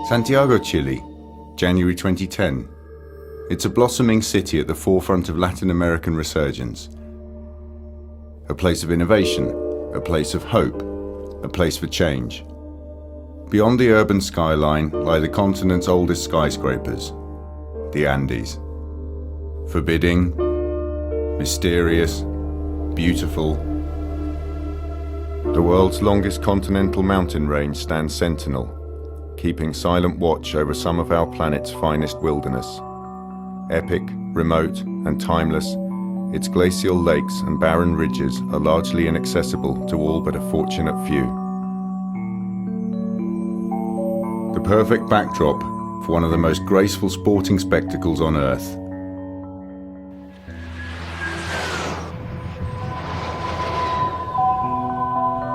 Santiago, Chile, January 2010. It's a blossoming city at the forefront of Latin American resurgence. A place of innovation, a place of hope, a place for change. Beyond the urban skyline lie the continent's oldest skyscrapers, the Andes. Forbidding, mysterious, beautiful. The world's longest continental mountain range stands sentinel, keeping silent watch over some of our planet's finest wilderness. Epic, remote, and timeless, its glacial lakes and barren ridges are largely inaccessible to all but a fortunate few. The perfect backdrop for one of the most graceful sporting spectacles on Earth.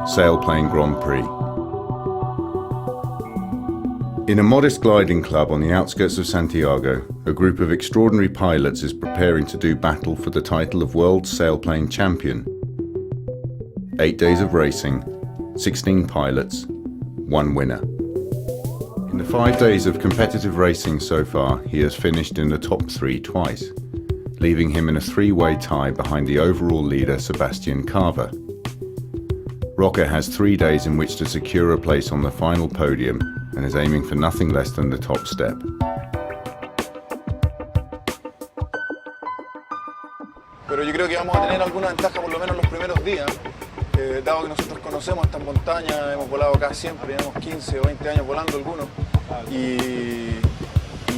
Sailplane Grand Prix. In a modest gliding club on the outskirts of Santiago, a group of extraordinary pilots is preparing to do battle for the title of World Sailplane Champion. 8 days of racing, 16 pilots, 1 winner. In the 5 days of competitive racing so far, he has finished in the top 3 twice, leaving him in a 3-way tie behind the overall leader Sebastian Carver. Rocker has 3 days in which to secure a place on the final podium and is aiming for nothing less than the top step. Pero yo creo que vamos a tener alguna ventaja por lo menos los primeros días, dado que nosotros conocemos estas montañas, hemos volado acá siempre, llevamos 15 o 20 años volando algunos, y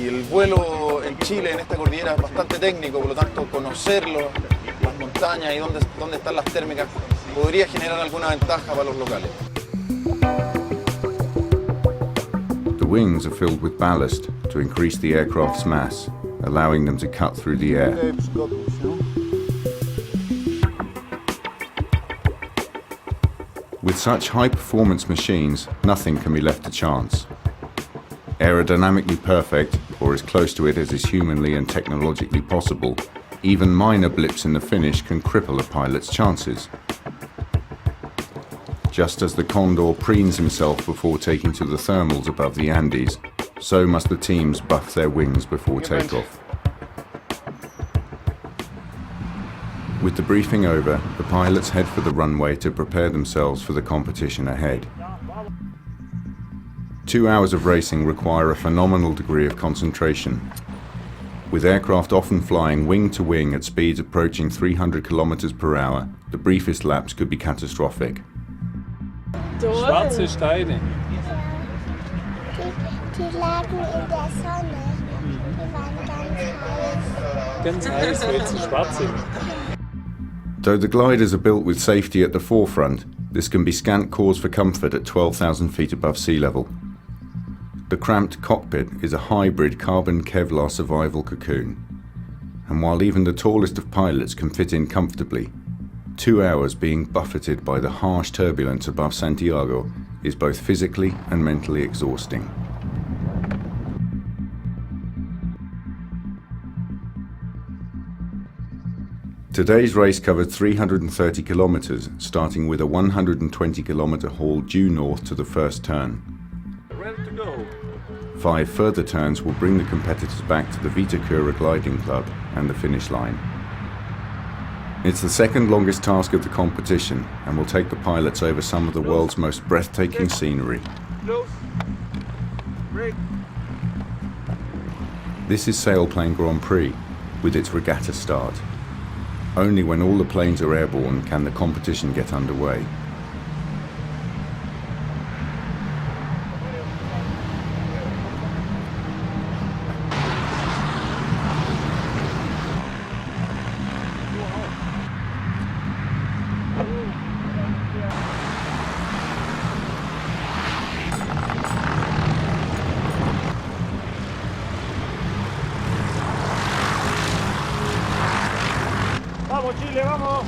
el vuelo en Chile, en esta cordillera, es bastante técnico, por lo tanto conocerlo, las montañas y dónde están las térmicas, podría generar alguna ventaja para los locales. The wings are filled with ballast to increase the aircraft's mass, allowing them to cut through the air. With such high-performance machines, nothing can be left to chance. Aerodynamically perfect, or as close to it as is humanly and technologically possible, even minor blips in the finish can cripple a pilot's chances. Just as the Condor preens himself before taking to the thermals above the Andes, so must the teams buff their wings before takeoff. With the briefing over, the pilots head for the runway to prepare themselves for the competition ahead. 2 hours of racing require a phenomenal degree of concentration. With aircraft often flying wing to wing at speeds approaching 300 km per hour, the briefest laps could be catastrophic. Schwarze Steine. Die lagen in der Sonne. Die waren Ganz heiß, weil sie schwarz sind. Though the gliders are built with safety at the forefront, this can be scant cause for comfort at 12,000 feet above sea level. The cramped cockpit is a hybrid carbon Kevlar survival cocoon. And while even the tallest of pilots can fit in comfortably, 2 hours being buffeted by the harsh turbulence above Santiago is both physically and mentally exhausting. Today's race covered 330 kilometers, starting with a 120-kilometer haul due north to the first turn. Ready to go. 5 further turns will bring the competitors back to the Vitacura gliding club and the finish line. It's the second longest task of the competition and will take the pilots over some of the world's most breathtaking scenery. This is Sailplane Grand Prix, with its regatta start. Only when all the planes are airborne can the competition get underway. ¡Vamos, Chile, vamos!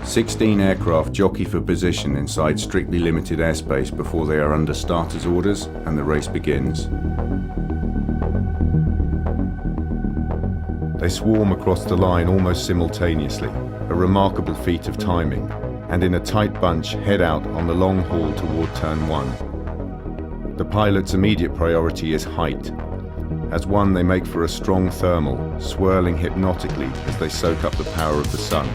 16 aircraft jockey for position inside strictly limited airspace before they are under starters' orders and the race begins. They swarm across the line almost simultaneously, a remarkable feat of timing, and in a tight bunch head out on the long haul toward turn 1. The pilot's immediate priority is height. As one, they make for a strong thermal, swirling hypnotically as they soak up the power of the sun.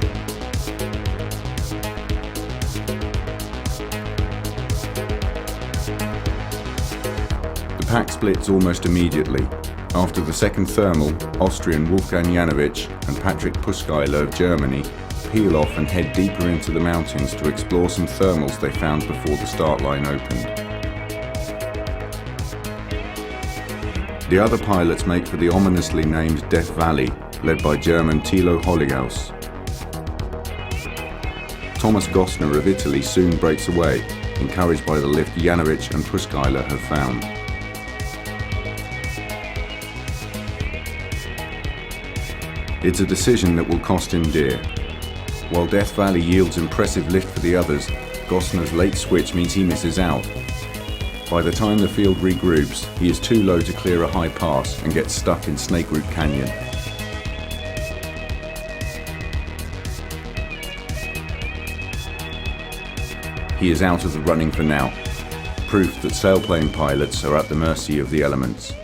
The pack splits almost immediately. After the second thermal, Austrian Wolfgang Janowicz and Patrick Puskeiler of Germany peel off and head deeper into the mountains to explore some thermals they found before the start line opened. The other pilots make for the ominously named Death Valley, led by German Thilo Hollighaus. Thomas Gossner of Italy soon breaks away, encouraged by the lift Janowicz and Puskeiler have found. It's a decision that will cost him dear. While Death Valley yields impressive lift for the others, Gossner's late switch means he misses out. By the time the field regroups, he is too low to clear a high pass and gets stuck in Snake Root Canyon. He is out of the running for now, proof that sailplane pilots are at the mercy of the elements.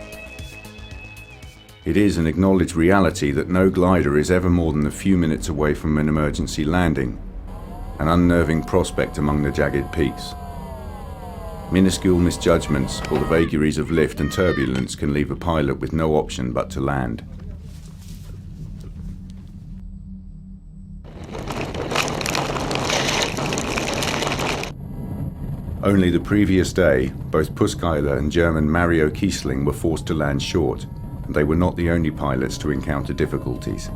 It is an acknowledged reality that no glider is ever more than a few minutes away from an emergency landing, an unnerving prospect among the jagged peaks. Minuscule misjudgments or the vagaries of lift and turbulence can leave a pilot with no option but to land. Only the previous day, both Puskeiler and German Mario Kiesling were forced to land short, and they were not the only pilots to encounter difficulties.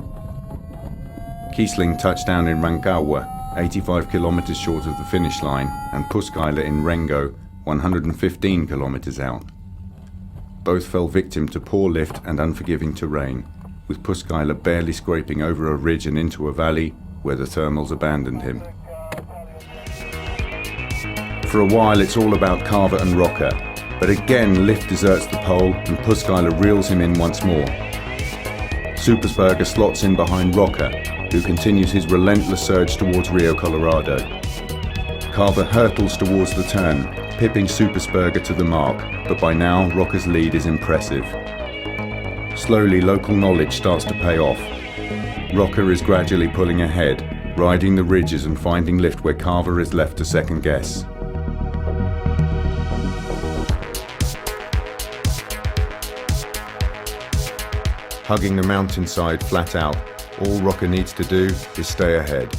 Kiesling touched down in Rankawa, 85 kilometers short of the finish line, and Puskeiler in Rengo, 115 kilometers out. Both fell victim to poor lift and unforgiving terrain, with Puskeiler barely scraping over a ridge and into a valley where the thermals abandoned him. For a while it's all about Carver and Rocker, but again lift deserts the pole and Puskeiler reels him in once more. Supersberger slots in behind Rocker, who continues his relentless surge towards Rio Colorado. Carver hurtles towards the turn, pipping Supersberger to the mark, but by now Rocker's lead is impressive. Slowly local knowledge starts to pay off. Rocker is gradually pulling ahead, riding the ridges and finding lift where Carver is left to second guess. Hugging the mountainside flat out, all Rocker needs to do is stay ahead.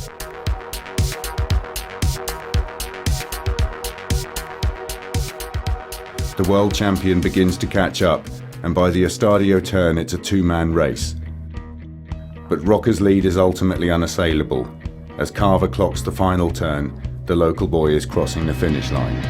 The world champion begins to catch up, and by the Estadio turn it's a two-man race. But Rocker's lead is ultimately unassailable. As Carver clocks the final turn, the local boy is crossing the finish line.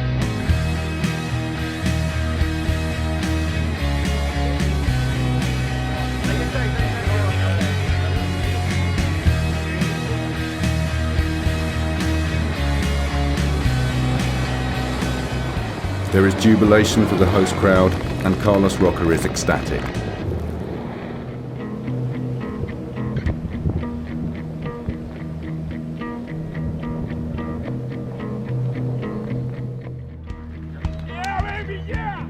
There is jubilation for the host crowd, and Carlos Rocker is ecstatic. Yeah, baby, yeah!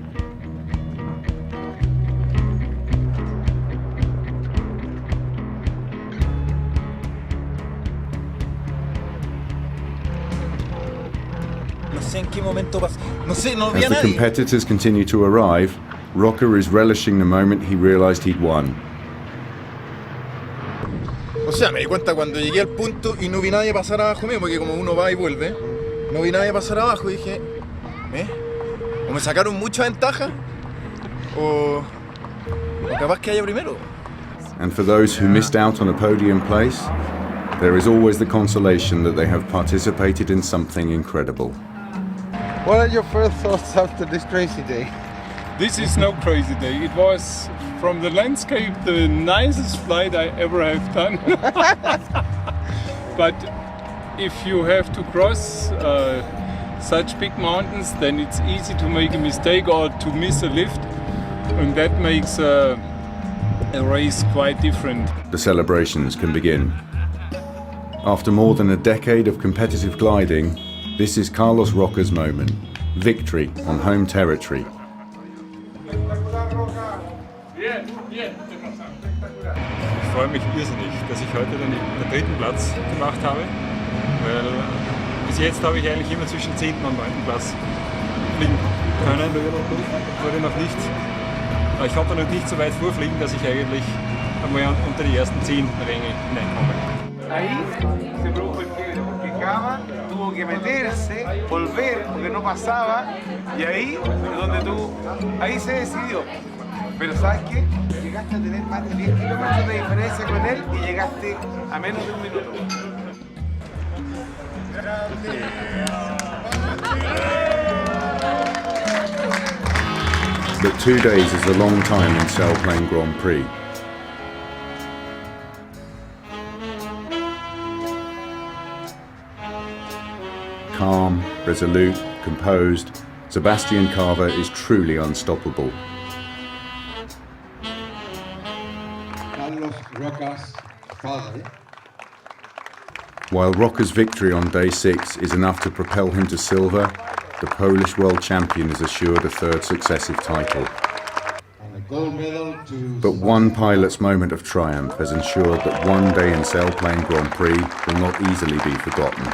No sé en qué momento pasa. No sé, no As vi a the nadie. competitors continue to arrive, Rocker is relishing the moment he realized he'd won. O sea, me di cuenta cuando llegué al punto y no vi nadie pasar abajo mío, porque como uno va y vuelve, no vi nadie pasar abajo y dije, o me sacaron mucha ventaja, o capaz que haya primero. And for those who missed out on a podium place, there is always the consolation that they have participated in something incredible. What are your first thoughts after this crazy day? This is no crazy day. It was, from the landscape, the nicest flight I ever have done. But if you have to cross such big mountains, then it's easy to make a mistake or to miss a lift, and that makes a race quite different. The celebrations can begin. After more than a decade of competitive gliding, this is Carlos Roca's moment. Victory on home territory. Ich freue mich irrsinnig, dass ich heute den dritten Platz gemacht habe, weil bis jetzt habe ich eigentlich immer zwischen 10. und 9. Platz fliegen können. Wurde noch nicht, ich konnte noch nicht so weit vorfliegen, dass ich eigentlich einmal unter die ersten 10 Ränge hineinkomme. Ahí se produjo el quiebre, porque Cama tuvo que meterse, volver, porque no pasaba, y ahí es donde ahí se decidió. Pero ¿sabes qué? Llegaste a tener más de 10 kilómetros de diferencia con él y llegaste a menos de un minuto. But 2 days is a long time in sailplane Grand Prix. Calm, resolute, composed, Sebastian Carver is truly unstoppable. Carlos Roca's father. While Roca's victory on day 6 is enough to propel him to silver, the Polish world champion is assured a third successive title. And a gold medal to But one pilot's moment of triumph has ensured that one day in sailplane Grand Prix will not easily be forgotten.